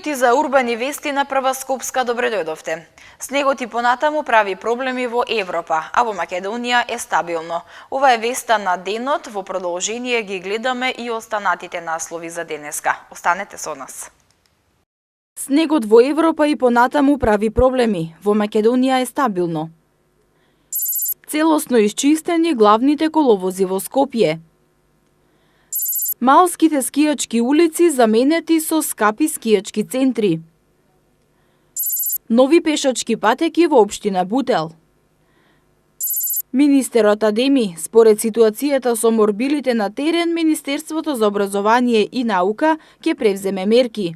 студиоти за урбани вести на Прва Скопска добредојдовте. Снегот и понатаму прави проблеми во Европа, а во Македонија е стабилно. Ова е веста на денот, во продолжение ги гледаме и останатите наслови за денеска. Останете со нас. Снегот во Европа и понатаму прави проблеми, во Македонија е стабилно. Целосно исчистени главните коловози во Скопје. Малските скијачки улици заменети со скапи скијачки центри. Нови пешачки патеки во општина Бутел. Министерот Адеми, според ситуацијата со морбилите на терен, Министерството за образование и наука ќе превземе мерки.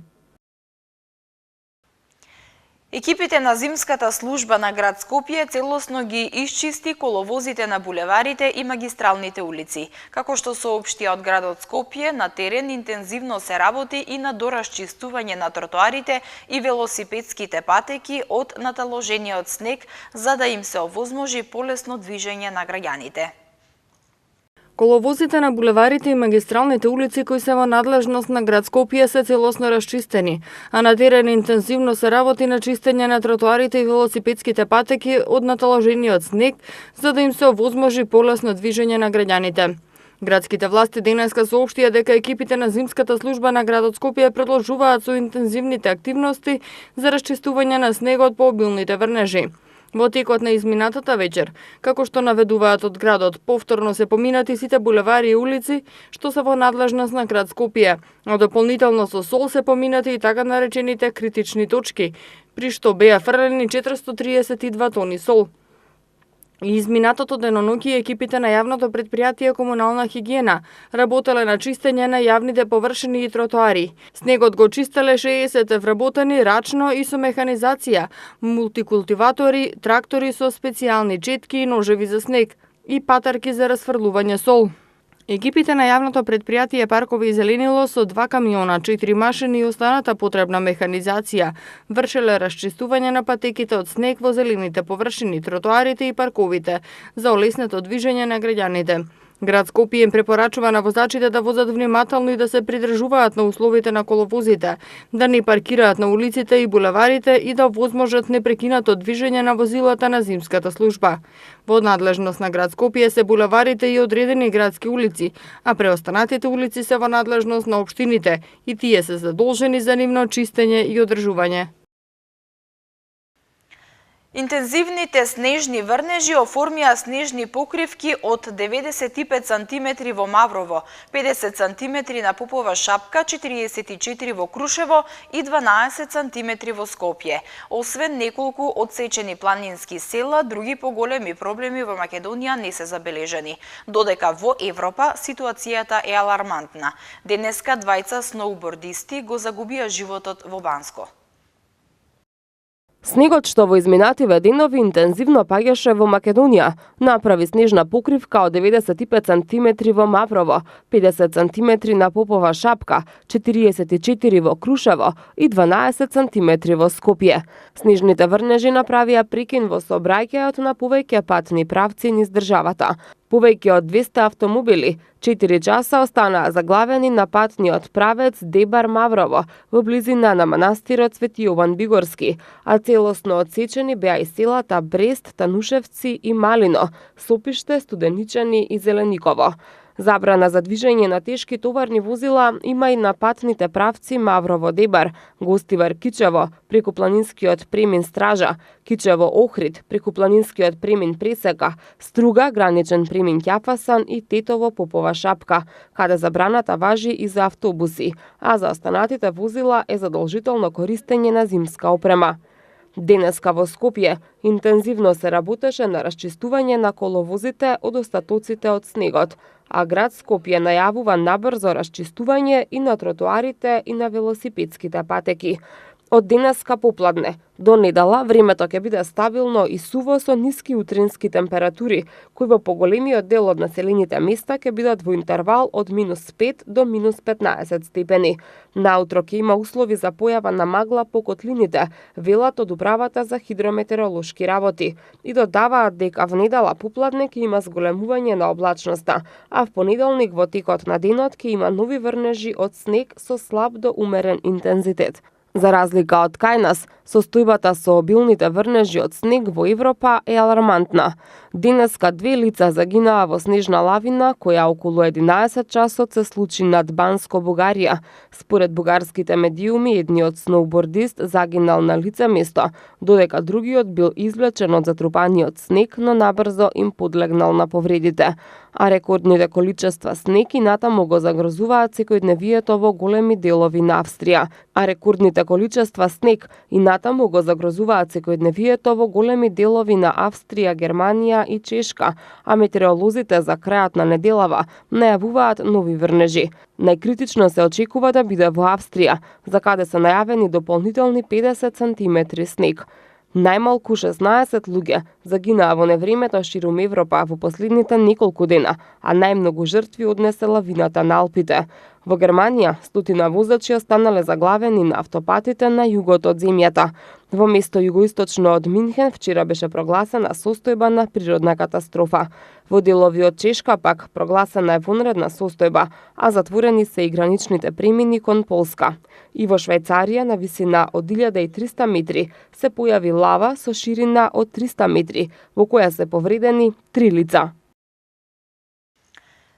Екипите на зимската служба на град Скопје целосно ги исчисти коловозите на булеварите и магистралните улици. Како што соопштија од градот Скопје, на терен интензивно се работи и на доразчистување на тротоарите и велосипедските патеки од наталожениот снег, за да им се овозможи полесно движење на граѓаните. Коловозите на булеварите и магистралните улици кои се во надлежност на град Скопје се целосно расчистени, а на терен интензивно се работи на чистење на тротоарите и велосипедските патеки од наталожениот снег, за да им се овозможи полесно движење на граѓаните. Градските власти денеска соопштија дека екипите на зимската служба на градот Скопје продолжуваат со интензивните активности за расчистување на снегот по обилните врнежи. Во текот на изминатата вечер, како што наведуваат од градот, повторно се поминати сите булевари и улици што се во надлежност на град Скопје, а дополнително со сол се поминати и така наречените критични точки, при што беа фрлени 432 тони сол. И изминатото деноноќе екипите на јавното претпријатие Комунална хигиена работеле на чистење на јавните површини и тротоари. Снегот го чистеле 60 вработени рачно и со механизација, мултикултиватори, трактори со специјални четки и ножеви за снег и патарки за расфрлување сол. Екипите на јавното претпријатие Паркови и зеленило со 2 камиона, 4 машини и останата потребна механизација вршеле расчистување на патеките од снег во зелените површини, тротоарите и парковите за олеснето движење на граѓаните. Град Скопје им препорачува на возачите да возат внимателно и да се придржуваат на условите на коловозите, да не паркираат на улиците и булеварите и да овозможат непрекинато движење на возилата на зимската служба. Во надлежност на град Скопје се булеварите и одредени градски улици, а преостанатите улици се во надлежност на општините и тие се задолжени за нивно чистење и одржување. Интензивните снежни врнежи оформија снежни покривки од 95 см во Маврово, 50 см на Попова Шапка, 44 во Крушево и 12 см во Скопје. Освен неколку одсечени планински села, други поголеми проблеми во Македонија не се забележани, додека во Европа ситуацијата е алармантна. Денеска двајца сноубордисти го загубија животот во Банско. Снегот што во изминативе денови интензивно паѓаше во Македонија, направи снежна покривка од 95 см во Маврово, 50 см на Попова Шапка, 44 во Крушево и 12 см во Скопје. Снежните врнежи направија прекин во сообраќајот на повеќе патни правци низ државата. Повеќе од 200 автомобили 4 часа останаа заглавени на патниот правец Дебар-Маврово во близина на манастирот Свети Јован Бигорски, а целосно одсечени беа и селата Брест, Танушевци и Малино, Сопиште, Студеничани и Зелениково. Забрана за движење на тешки товарни возила има и на патните правци Маврово-Дебар, Гостивар-Кичево, преку планинскиот премин Стража, Кичево-Охрид, преку планинскиот премин Пресека, Струга, граничен премин Ќафасан и Тетово-Попова Шапка, каде забраната важи и за автобуси, а за останатите возила е задолжително користење на зимска опрема. Денеска во Скопје интензивно се работеше на расчистување на коловозите од остатоците од снегот, а град Скопје најавува набрзо расчистување и на тротоарите и на велосипедските патеки. Од денеска попладне до недела времето ќе биде стабилно и суво со ниски утрински температури, кои во поголемиот дел од населените места ќе бидат во интервал од -5 до -15 степени. Наутро ќе има услови за појава на магла по котлините, велат од управата за хидрометеоролошки работи, и додаваат дека в недела попладне ќе има зголемување на облачноста, а в понеделник во текот на денот ќе има нови врнежи од снег со слаб до умерен интензитет. За разлика од кај нас, состојбата со обилните врнежи од снег во Европа е алармантна. Денеска 2 лица загинаа во снежна лавина која околу 11 часот се случи над Банско, Бугарија. Според бугарските медиуми, едниот сноубордист загинал на лице место, додека другиот бил извлечен од затрупаниот снег, но набрзо им подлегнал на повредите. А рекордните количества снег и натаму го загрозуваат секојдневието во големи делови на Австрија. Германија и Чешка, а метеоролозите за крајот на неделава најавуваат нови врнежи. Најкритично се очекува да биде во Австрија, за каде се најавени дополнителни 50 сантиметри снег. Најмалку 16 луѓе загинаа во невремето ширум Европа во последните неколку дена, а најмногу жртви однесе лавината на Алпите. Во Германија, стотина возачи останале заглавени на автопатите на југот од земјата. Во место југоисточно од Минхен вчера беше прогласена состојба на природна катастрофа. Во делови од Чешка пак прогласена е вонредна состојба, а затворени се и граничните премини кон Полска. И во Швајцарија на висина од 1300 метри се појави лава со ширина од 300 метри, во која се повредени 3 лица.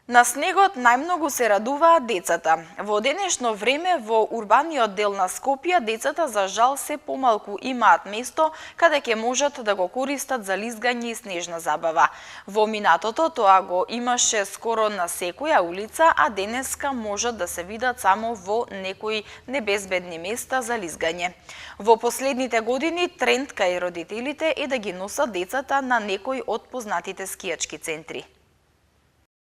На снегот најмногу се радуваат децата. Во денешно време во урбаниот дел на Скопје децата за жал се помалку имаат место каде ќе можат да го користат за лизгање и снежна забава. Во минатото тоа го имаше скоро на секоја улица, а денеска можат да се видат само во некои небезбедни места за лизгање. Во последните години тренд кај родителите е да ги носат децата на некои од познатите скијачки центри.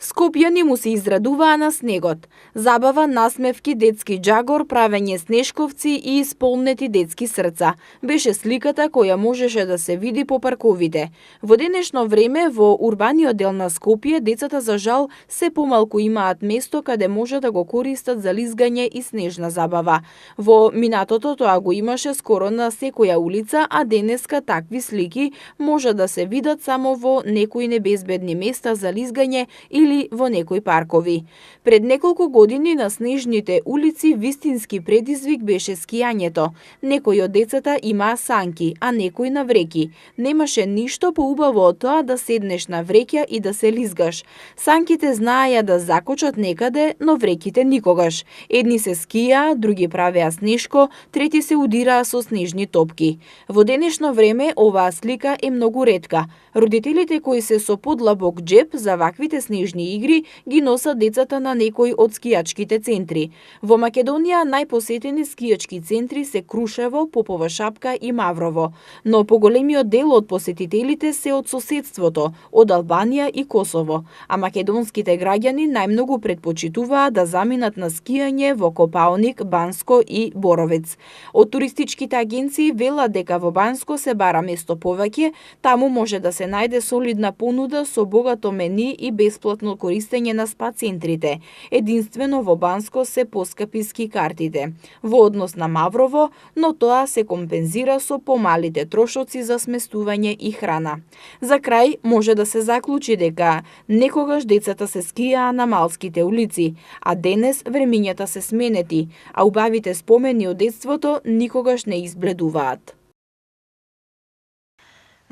Скопјани му се израдуваа на снегот. Забава, насмевки, детски джагор, правење снешковци и исполнети детски срца. Беше сликата која можеше да се види по парковите. Во денешно време во урбаниот дел на Скопје децата за жал се помалку имаат место каде може да го користат за лизгање и снежна забава. Во минатото тоа го имаше скоро на секоја улица, а денеска такви слики може да се видат само во некои небезбедни места за лизгање или во некои паркови. Пред неколку години на снежните улици вистински предизвик беше скијањето. Некои од децата имаа санки, а некои на вреќи. Немаше ништо поубаво од тоа да седнеш на вреќа и да се лизгаш. Санките знаеја да закочат некаде, но вреќите никогаш. Едни се скија, други правеа снешко, трети се удираа со снежни топки. Во денешно време оваа слика е многу ретка. Родителите кои се со подлабок џеп за ваквите снежни игри ги носат децата на некои од скијачките центри. Во Македонија најпосетени скијачки центри се Крушево, Попова шапка и Маврово, но поголемиот дел од посетителите се од соседството, од Албанија и Косово, а македонските граѓани најмногу предпочитуваа да заминат на скијање во Копаоник, Банско и Боровец. Од туристичките агенции велат дека во Банско се бара место повеќе, таму може да се најде солидна понуда со богато мени и бесплатно користење на спа центрите. Единствено во Банско се поскапи ски картите. Во однос на Маврово, но тоа се компензира со помалите трошоци за сместување и храна. За крај може да се заклучи дека некогаш децата се скијаа на малските улици, а денес времињата се сменети, а убавите спомени од детството никогаш не избледуваат.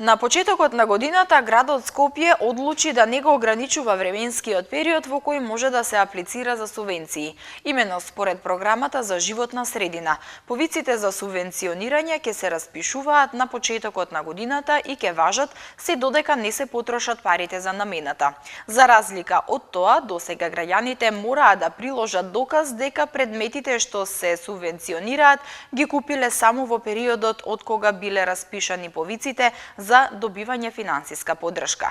На почетокот на годината, градот Скопје одлучи да не го ограничува временскиот период во кој може да се аплицира за субвенции. Имено според програмата за животна средина, повиците за субвенционирање ќе се распишуваат на почетокот на годината и ќе важат се додека не се потрошат парите за намената. За разлика од тоа, досега граѓаните мораа да приложат доказ дека предметите што се субвенционираат ги купиле само во периодот од кога биле распишани повиците за добивање финансиска поддршка.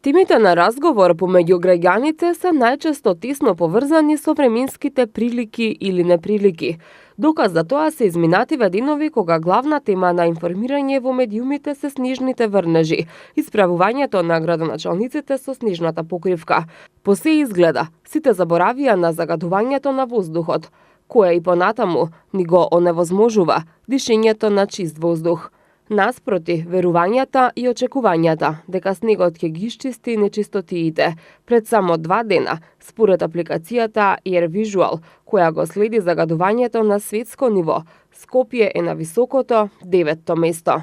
Темите на разговор помеѓу граѓаните се најчесто тесно поврзани со временските прилики или неприлики. Доказ за тоа се изминативе денови кога главна тема на информирање во медиумите се снежните врнежи, исправувањето на градоначалниците со снежната покривка. По се изгледа, сите заборавија на загадувањето на воздухот, кое и понатаму ни го оневозможува дишењето на чист воздух. Наспроти, верувањата и очекувањата дека снегот ќе ги исчисти нечистотиите пред само 2 дена, според апликацијата Air Visual, која го следи загадувањето на светско ниво, Скопје е на високото 9-то место.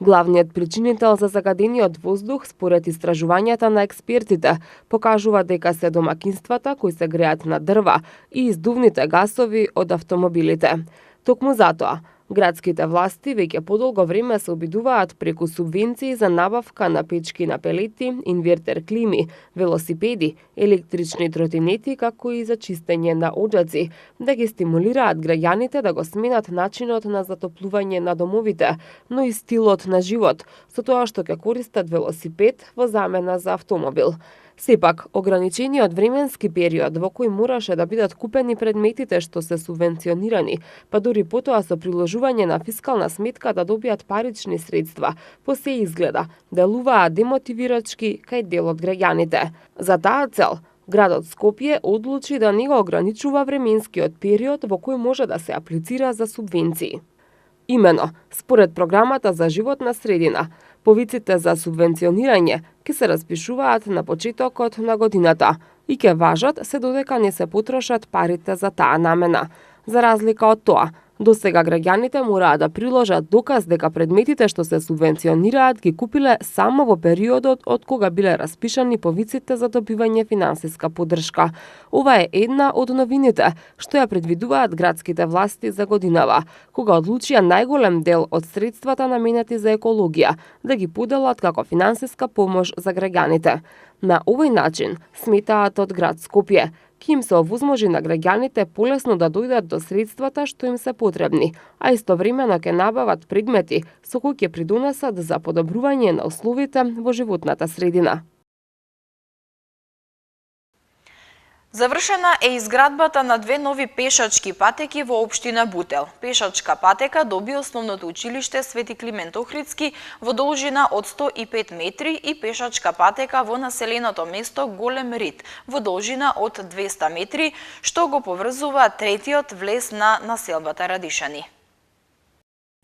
Главниот причинител за загадениот воздух, според истражувањата на експертите, покажува дека се домакинствата кои се греат на дрва и издувните гасови од автомобилите. Токму затоа, градските власти веќе подолго време се обидуваат преку субвенции за набавка на печки на пелети, инвертер клими, велосипеди, електрични тротинети, како и за чистење на оджаци, да ги стимулираат граѓаните да го сменат начинот на затоплување на домовите, но и стилот на живот, со тоа што ќе користат велосипед во замена за автомобил. Сепак, ограничениот временски период во кој мораше да бидат купени предметите што се субвенционирани, па дури потоа со приложување на фискална сметка да добијат парични средства, по се изгледа, делуваат демотивирачки кај дел од граѓаните. За таа цел, градот Скопје одлучи да не го ограничува временскиот период во кој може да се аплицира за субвенции. Имено, според програмата за животна средина, повиците за субвенционирање ќе се распишуваат на почетокот на годината и ќе важат се додека не се потрошат парите за таа намена. За разлика од тоа, досега граѓаните мораат да приложат доказ дека предметите што се субвенционираат ги купиле само во периодот од кога биле распишани повиците за добивање финансиска поддршка. Ова е една од новините што ја предвидуваат градските власти за годинава, кога одлучија најголем дел од средствата наменети за екологија да ги поделат како финансиска помош за граѓаните. На овој начин, сметаат од град Скопје, ќе им се овозможи на граѓаните полесно да дојдат до средствата што им се потребни, а истовремено ќе набават предмети со кои ќе придонесат за подобрување на условите во животната средина. Завршена е изградбата на 2 нови пешачки патеки во општина Бутел. Пешачка патека доби основното училиште Свети Климент Охридски во должина од 105 метри и пешачка патека во населеното место Голем Рид во должина од 200 метри, што го поврзува третиот влез на населбата Радишани.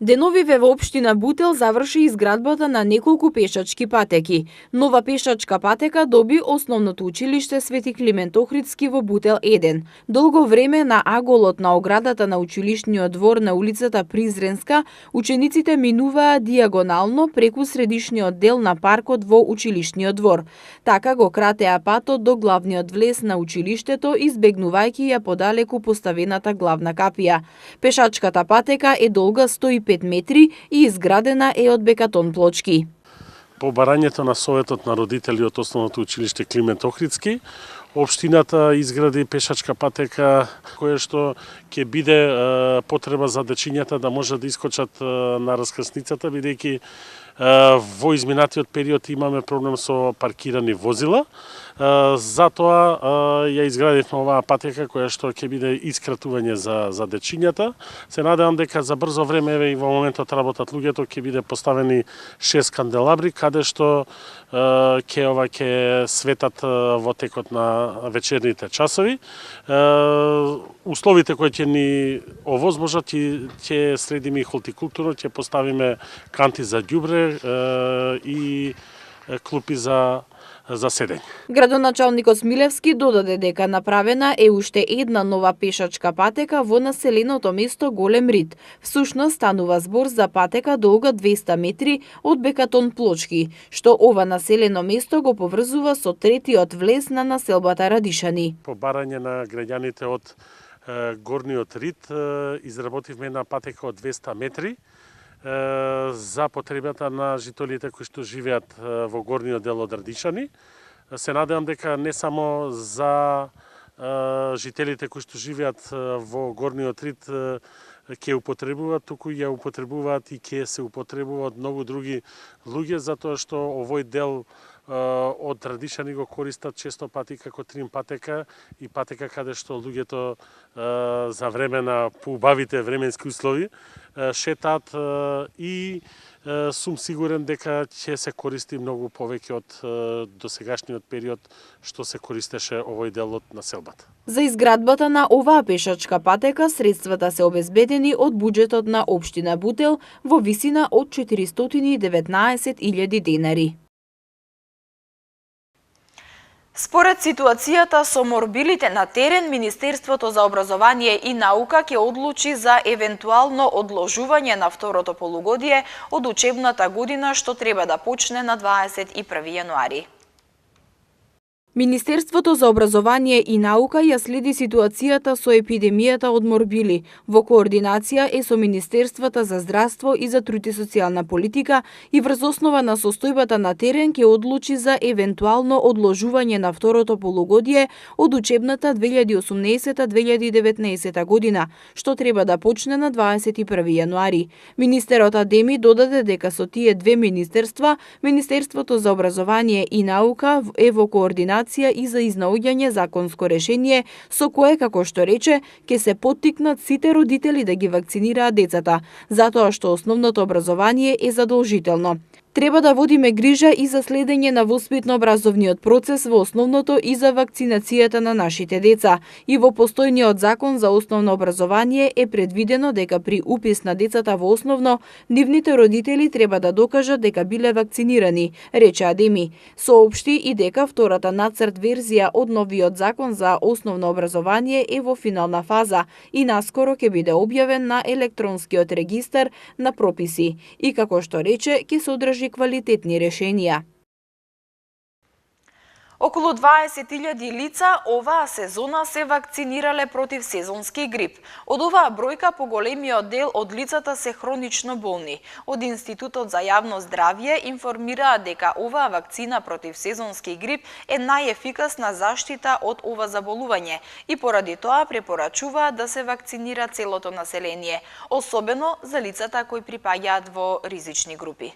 Деновиве во општина Бутел заврши изградбата на неколку пешачки патеки. Нова пешачка патека доби основното училиште Свети Климент Охридски во Бутел 1. Долго време на аголот на оградата на училишниот двор на улицата Призренска, учениците минуваа диагонално преку средишниот дел на паркот во училишниот двор. Така го кратеа патот до главниот влез на училиштето, избегнувајќи ја подалеку поставената главна капија. Пешачката патека е долга 105 метри и изградена е од бекатон плочки. По барањето на Советот на родители од основното училиште Климент Охридски, општината изгради пешачка патека која што ќе биде потреба за дечињата да можат да искочат на раскрсницата, бидејќи во изминатиот период имаме проблем со паркирани возила. Затоа ја изградивме оваа патека која што ќе биде искратување за дечињата. Се надевам дека за брзо време и во моментот работат луѓето, ќе биде поставени 6 канделабри каде што ќе светат во текот на вечерните часови. Условите кои ќе ни овозможат ќе следиме и хортикултура, ќе поставиме канти за ѓубре и клупи за седење. Градоначалникот Смилевски додаде дека направена е уште една нова пешачка патека во населеното место Голем Рид. Всушност станува збор за патека долга 200 метри од бекатон плочки, што ова населено место го поврзува со третиот влез на населбата Радишани. По барање на граѓаните од Горниот Рид изработивме една патека од 200 метри за потребата на жителите кои што живеат во горниот дел од Радишани. Се надевам дека не само за жителите кои што живеат во горниот Рид ќе употребуваат, туку ја употребуваат и ќе се употребуваат многу други луѓе, затоа што овој дел од Радишани го користат често пати како трим патека и патека каде што луѓето за време на поубавите временски услови шетаат и сум сигурен дека ќе се користи многу повеќе од досегашниот период што се користеше овој дел од населбата. За изградбата на оваа пешачка патека средствата се обезбедени од буџетот на општина Бутел во висина од 419.000 денари. Според ситуацијата со морбилите на терен, Министерството за образование и наука ќе одлучи за евентуално одложување на второто полугодие од учебната година што треба да почне на 21 јануари. Министерството за образование и наука ја следи ситуацијата со епидемијата од морбили во координација со Министерствата за здравство и за труд и социјална политика и врз основа на состојбата на терен ќе одлучи за евентуално одложување на второто полугодие од учебната 2018-2019 година, што треба да почне на 21 јануари. Министерот Адеми додаде дека со тие две министерства, Министерството за образование и наука е во координација и за изнаоѓање законско решение со кое, како што рече, ќе се поттикнат сите родители да ги вакцинираат децата, затоа што основното образование е задолжително. Треба да водиме грижа и за следење на воспитно-образовниот процес во основното и за вакцинацијата на нашите деца. И во постојниот закон за основно образование е предвидено дека при упис на децата во основно, нивните родители треба да докажат дека биле вакцинирани, рече Адеми. Соопшти и дека втората нацрт верзија од новиот закон за основно образование е во финална фаза и наскоро ќе биде објавен на електронскиот регистар на прописи. И како што рече, ќе содржи квалитетни решенија. Околу 20.000 лица оваа сезона се вакцинирале против сезонски грип. Од оваа бројка поголемиот дел од лицата се хронично болни. Од Институтот за јавно здравје информираат дека оваа вакцина против сезонски грип е најефикасна заштита од ова заболување и поради тоа препорачуваат да се вакцинира целото население, особено за лицата кои припаѓаат во ризични групи.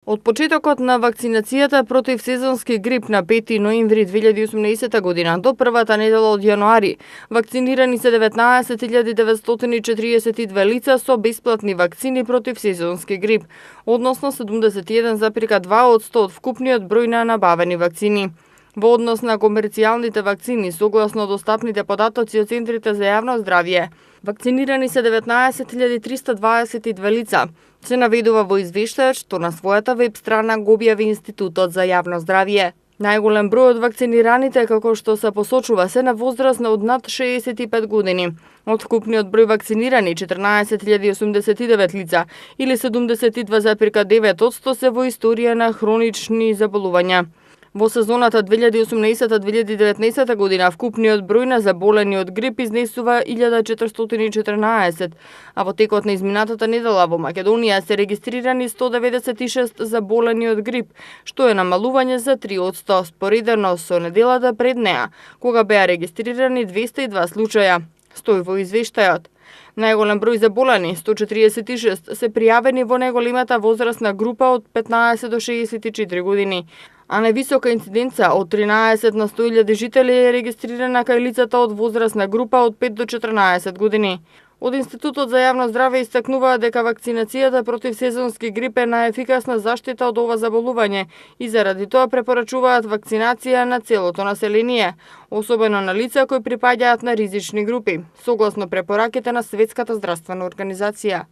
Од почетокот на вакцинацијата против сезонски грип на 5 ноември 2018 година до првата недела од јануари, вакцинирани се 19.942 лица со бесплатни вакцини против сезонски грип, односно 71,2% од вкупниот број на набавени вакцини. Во однос на комерцијалните вакцини, согласно достапните податоци од центрите за јавно здравје, вакцинирани се 19.322 лица, се наведува во извештајот што на својата веб страна го објави Институтот за јавно здравје. Најголем број од вакцинираните, како што се посочува, се на возраст од над 65 години. Од вкупниот број вакцинирани 14.089 лица или 72,9% се во историја на хронични заболувања. Во сезоната 2018-2019 година вкупниот број на заболени од грип изнесува 1414, а во текот на изминатата недела во Македонија се регистрирани 196 заболени од грип, што е намалување за 3% споредено со неделата пред неа, кога беа регистрирани 202 случаја, стои во извештајот. Најголем број заболени, 146, се пријавени во најголемата возрастна група од 15 до 64 години, а највисока инциденца од 13 на 100.000 жители е регистрирана кај лицата од возрастна група од 5 до 14 години. Од Институтот за јавно здравје истакнуваат дека вакцинацијата против сезонски грип е најефикасна заштита од ова заболување и заради тоа препорачуваат вакцинација на целото население, особено на лица кои припаѓаат на ризични групи, согласно препораките на Светската здравствена организација.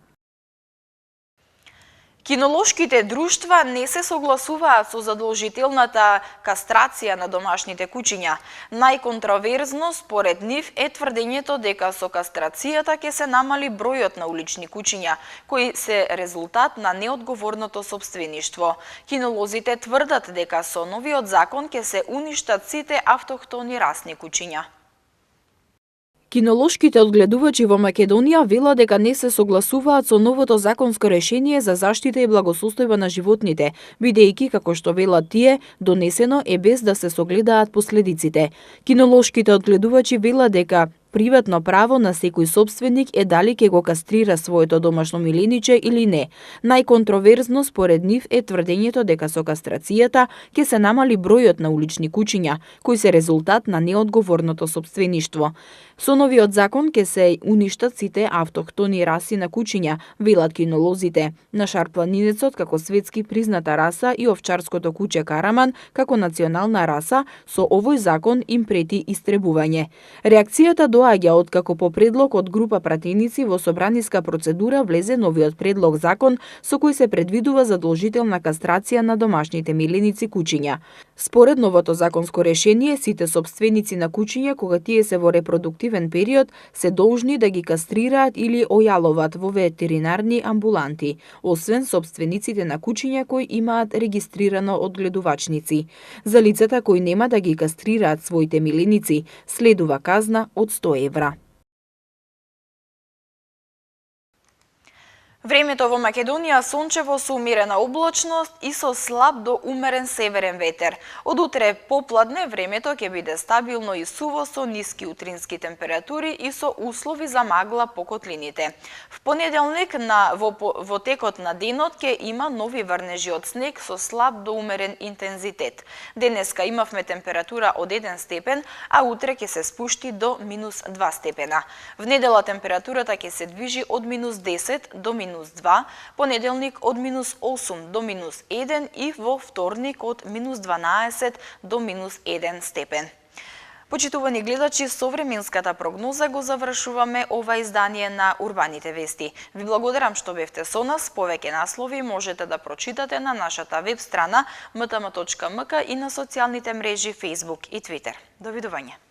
Кинолошките друштва не се согласуваат со задолжителната кастрација на домашните кучиња. Најконтроверзно според нив е тврдењето дека со кастрацијата ќе се намали бројот на улични кучиња, кои се резултат на неодговорното сопствеништво. Кинолозите тврдат дека со новиот закон ќе се уништат сите автохтони расни кучиња. Кинолошките одгледувачи во Македонија велат дека не се согласуваат со новото законско решение за заштита и благосостојба на животните, бидејќи, како што велат тие, донесено е без да се согледаат последиците. Кинолошките одгледувачи велат дека Приватно право на секој собственик е дали ќе го кастрира своето домашно милениче или не. Најконтроверзно според нив е тврдењето дека со кастрацијата ќе се намали бројот на улични кучиња, кои се резултат на неодговорното собствеништво. Со новиот закон ќе се уништат сите автохтони раси на кучиња, велат кинолозите. На шарпланинецот како светски призната раса и овчарското куче Караман како национална раса, со овој закон им прети истребување. Реакцијата доаѓа откако по предлог од група пратеници во собраниска процедура влезе новиот предлог закон со кој се предвидува задолжителна кастрација на домашните миленици кучиња. Според новото законско решение, сите собственици на кучиња кога тие се во репродуктивен период се должни да ги кастрираат или ојаловат во ветеринарни амбуланти, освен собствениците на кучиња кои имаат регистрирано одгледувачници. За лицата кои нема да ги кастрираат своите миленици, следува казна од 100 евра. Времето во Македонија сончево со умерена облачност и со слаб до умерен северен ветер. Од утре попладне времето ќе биде стабилно и суво со ниски утрински температури и со услови за магла по котлините. В понеделник во текот на денот ќе има нови врнежи од снег со слаб до умерен интензитет. Денеска имавме температура од 1 степен, а утре ќе се спушти до -2 степена. В недела температурата ќе се движи од -10 до -2, понеделник од -8 до -1 и во вторник од -12 до -1 степен. Почитувани гледачи, со временската прогноза го завршуваме ова издание на Урбаните вести. Ви благодарам што бевте со нас. Повеќе наслови можете да прочитате на нашата веб страна mtm.mk и на социјалните мрежи Facebook и Twitter. Довидување.